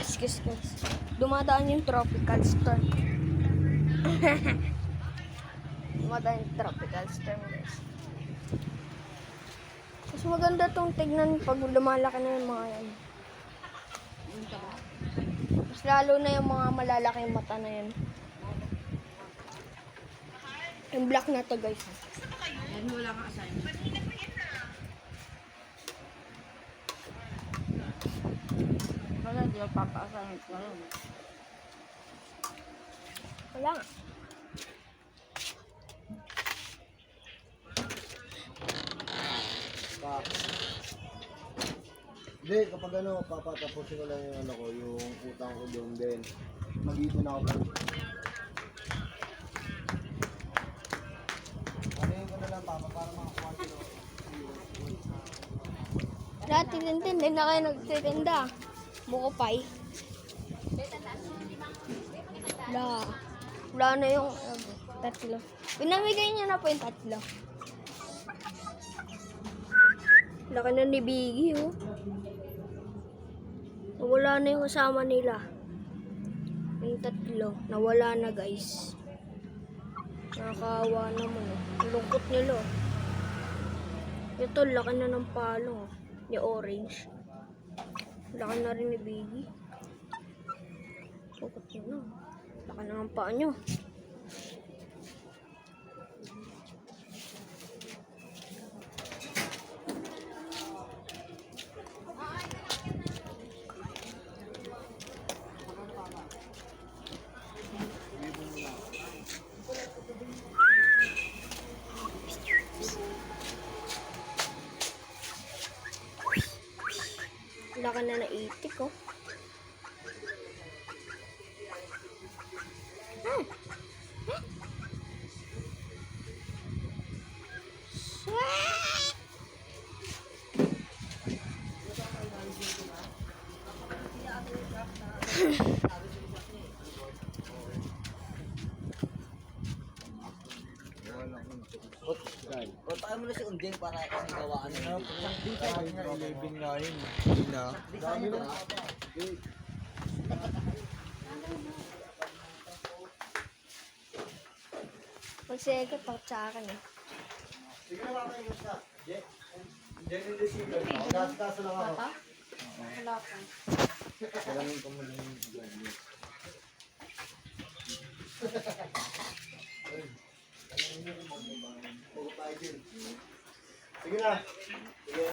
Excuse me. Dumadaan yung tropical storm. Dumadaan yung tropical storm, guys. Mas maganda tong tignan pag lumalaki na yung mga yan. Mas lalo na yung mga malalaking mata na yan. Yung black na to, guys. Yan, wala kang assignment. Wala, di ako papa-assignment ko rin. Wala nga. Hindi, kapag ano, papatapusin ko lang yung ano ko, yung utang ko doon din. Mag-ipon ako. Ano ko na lang, papa, para makakuha sila. Dati din na kayo nagtitinda. Buko pie. Wala na yung tatlo. Pinamigay niya na po yung tatlo. Laki na ni Biggie, oh. Nawala na yung kasama nila. Yung tatlo. Nawala na, guys. Nakakaawa naman, oh. Lungkot nila, oh. Ito, laki na ng palo, oh. Ni Orange. Laki na rin ni Biggie. Lungkot nyo na. Laki na ng paa nyo. Laki na naitik, oh. O, tayo mo na si Unding para kasi gawaan na. Dahil nga, 11 nga yun. Hindi na. Dami na. Magsigot pa sa akin, eh. Sige na mga kayo sa. Jenny Deceiver. Gas-gas lang ako. Wala pa. Salamin ko muna yung vlog. Sige na.